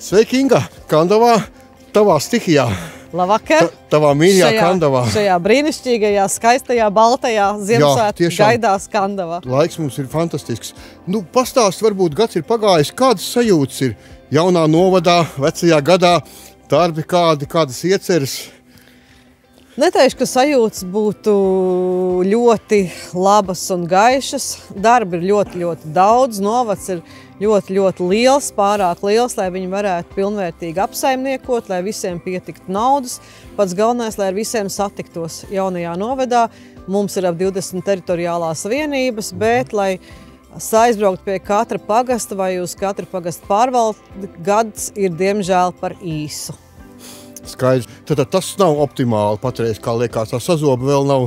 Sveiki, Inga! Kandavā, tavā stihijā. Labvakar! Tavā mīļajā Kandavā. Šajā brīnišķīgajā, skaistajā, baltajā Ziemassvētku gaidās Kandavā. Laiks mums ir fantastisks. Nu, pastāst, varbūt gads ir pagājis, kādas sajūtas ir jaunā novadā, vecajā gadā, darbi kādas ieceres? Neteikšu, ka sajūtas būtu ļoti labas un gaišas. Darbi ir ļoti daudz, novads ir ļoti liels, pārāk liels, lai viņi varētu pilnvērtīgi apsaimniekot, lai visiem pietiktu naudas. Pats galvenais, lai ar visiem satiktos jaunajā novadā. Mums ir ap 20 teritoriālās vienības, bet, lai aizbraukt pie katra pagasta vai uz katru pagastu pārvaldi, gads ir diemžēl par īsu. Skaidrs. Tad tas nav optimāli patreiz, kā liekas, tā sazoba vēl nav.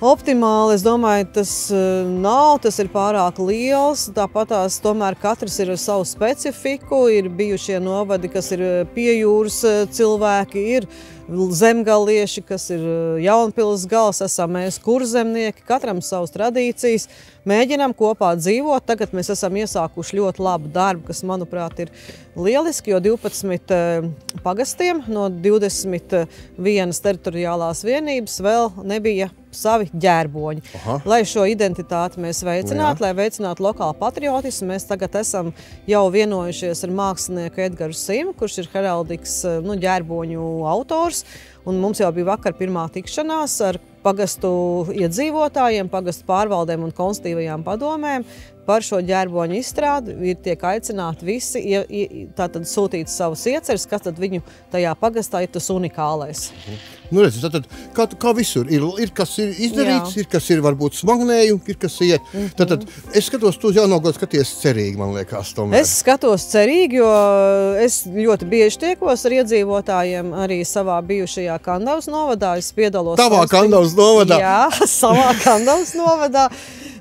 Optimāli, es domāju, tas nav, tas ir pārāk liels, tāpatās tomēr katrs ir ar savu specifiku, ir bijušie novadi, kas ir pie jūras cilvēki, ir zemgalieši, kas ir Jaunpils gals, esam mēs kurzemnieki, katram savas tradīcijas, mēģinām kopā dzīvot. Tagad mēs esam iesākuši ļoti labu darbu, kas, manuprāt, ir lieliski, jo 12 pagastiem no 21 teritoriālās vienības vēl nebija savi ģērboņi. Aha. Lai šo identitāti mēs veicinātu, lai veicinātu lokālu patriotismu, mēs tagad esam jau vienojušies ar mākslinieku Edgaru Simu, kurš ir heraldikas ģērboņu autors. Un mums jau bija vakar pirmā tikšanās ar pagastu iedzīvotājiem, pagastu pārvaldēm un konstitīvajām padomēm par šo ģērboņu izstrādi. Tiek aicināti visi tātad sūtīt savus ieceres, kas tad viņu tajā pagastā ir tas unikālais. Nu redzi, tātad, kā visur, ir kas ir izdarīts, ir kas ir varbūt smagnējumi, ir kas iet. Tātad es skatos, tu jau gadu skaties cerīgi, man liekas, tomēr. Es skatos cerīgi, jo es ļoti bieži tiekos ar iedzīvotājiem arī savā bijušajā Kandavas novadā. Es piedalos. Tavā Kandavas novadā? Jā, savā Kandavas novadā.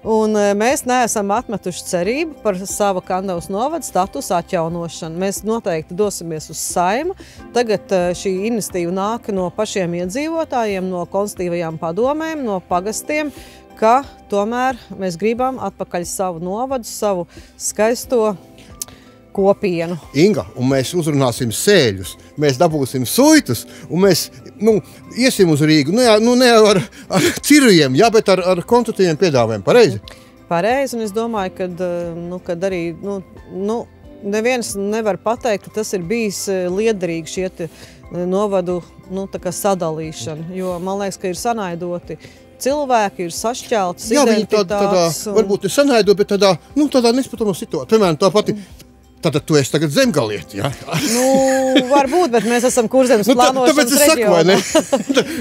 Un mēs neesam atmetuši cerību par savu Kandavas novada statusu atjaunošanu. Mēs noteikti dosimies uz Saimu. Tagad šī iniciatīva nāk no pašiem iedzīvotājiem, no konstitīvajām padomēm, no pagastiem, ka tomēr mēs gribam atpakaļ savu novadu, savu skaisto kopienu. Inga, un mēs uzrunāsim sēļus, mēs dabūsim suitus, un mēs iesim uz Rīgu. Ne ar cirujiem, bet ar konstruktīviem piedāvājumiem. Pareizi? Pareizi, un es domāju, kad arī neviens nevar pateikt, ka tas ir bijis liederīgi šie novadu sadalīšana, jo man liekas, ka ir sanaidoti cilvēki, ir sašķeltas identitātes. Varbūt ir sanaidoti, bet tādā nespatamā situācijā. Piemēram, tā pati. Tātad tu esi tagad zemgalieti, jā? Varbūt, bet mēs esam Kurzemes plānošanas reģionā.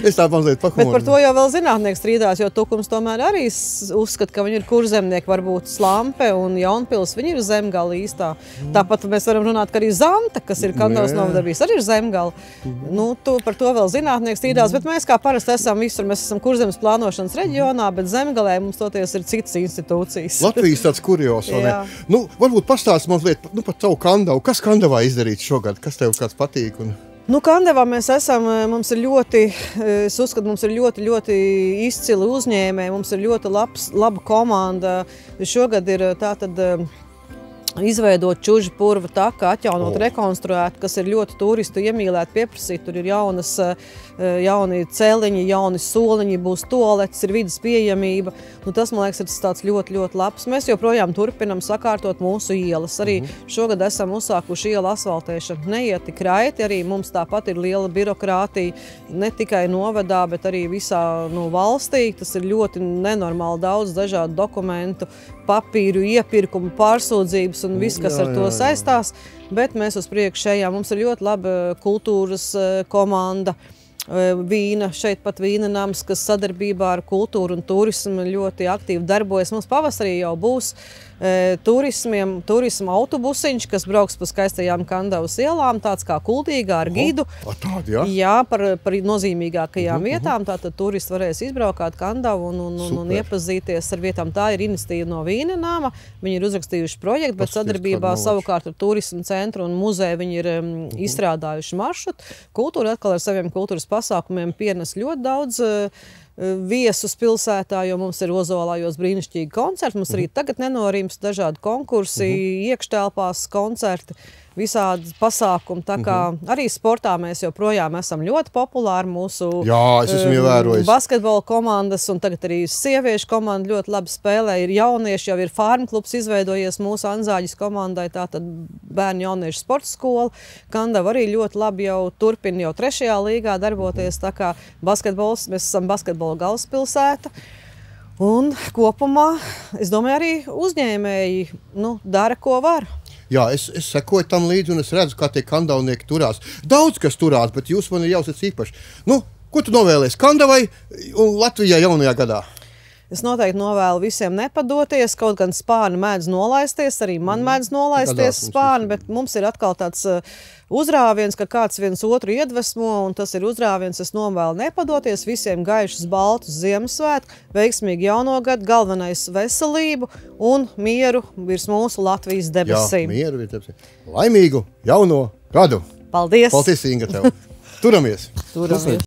Es tā mazliet pakumorinu. Bet par to jau vēl zinātnieks strīdās, jo Tukums tomēr arī uzskata, ka viņi ir kurzemnieki, varbūt Slampe un Jaunpils, viņi ir zemgali īstā. Tāpat mēs varam runāt, ka arī Zanta, kas ir Kandavas novadarbības, arī ir zemgali. Par to vēl zinātnieks strīdās, bet mēs kā parasti esam visur, mēs esam Kurzemes plānošanas reģionā, bet zemgalē mums toties ir citas institūcijas. Latvijas tāds kurjos, vai ne? Varbūt pastāst mazliet par tavu Kandavu. Kas Kandavā izdarīts šogad? Kas tev kāds patīk? Kandavā mēs esam, mums ir es uzskatu, mums ir ļoti izcili uzņēmēji, mums ir ļoti laba komanda. Šogad ir tātad izveidot Čužu purva taku, atjaunot, rekonstruēt, kas ir ļoti turistu iemīlēt, pieprasīt. Tur ir jauni celiņi, jauni soliņi, būs toaletes, ir vidas pieejamība. Tas, man liekas, ir tāds ļoti labs. Mēs joprojām turpinam sakārtot mūsu ielas. Arī šogad esam uzsākuši ielu asfaltēšanu. Neiet tik raiti, arī mums tāpat ir liela birokrātija, ne tikai novadā, bet arī visā valstī. Tas ir ļoti nenormāli daudz dažādu dokumentu, papīru, iepirkumu, pārsūdzības un viss, kas ar to saistās. Bet mēs uz priekšu ejam. Mums ir ļoti laba kultūras komanda. Vīna, šeit pat Vīna nams, kas sadarbībā ar kultūru un turismu ļoti aktīvi darbojas. Mums pavasarī jau būs turisma autobusiņš, kas brauks pa skaistajām Kandavas ielām, tāds kā Kuldīgā ar gidu. Jā, par nozīmīgākajām vietām. Tātad turisti varēs izbraukāt Kandavu un iepazīties ar vietām. Tā ir iniciatīva no Vīna nama. Viņi ir uzrakstījuši projektu, bet sadarbībā savukārt ar turismu centru un muzeju viņi ir izstrādājuši maršrutu. Kultūra atkal ar saviem kultūras pasākumiem pienes ļoti daudz viesus pilsētā, jo mums ir Ozolājos brīnišķīgi koncerti. Mums arī tagad nenorīms dažādi konkursi, iekštelpās koncerti. visādi pasākumi. Tā kā arī sportā mēs joprojām esam ļoti populāri. Mūsu Jā, es esmu ievērojis. Basketbola komandas un tagad arī sieviešu komanda ļoti labi spēlē. Ir jaunieši, jau ir Farm klubs izveidojies mūsu Anzāģis komandai, tātad bērnu jauniešu sporta skola. Kandava arī ļoti labi jau turpina jau 3. līgā darboties. Tā kā basketbols, mēs esam basketbola galvaspilsēta. Un kopumā, es domāju, arī uzņēmēji dara, ko var. Jā, es sekoju tam līdzi un es redzu, kā tie kandavnieki turās. Daudz kas turās, bet jūs man ir jāuztic īpaši. Ko tu novēlies Kandavai un Latvijai jaunajā gadā? Es noteikti novēlu visiem nepadoties, kaut gan spārni mēdz nolaisties, arī man mēdz nolaisties spārni, bet mums ir atkal tāds uzrāviens, ka kāds viens otru iedvesmo, un tas ir uzrāviens, es novēlu nepadoties, visiem gaišus, baltus Ziemassvētku, veiksmīgi jauno gadu, galvenais veselību un mieru virs mūsu Latvijas debesīm. Jā, mieru virs debesīm. Laimīgu jauno gadu! Paldies! Paldies, Inga, tev! Turamies! Turamies!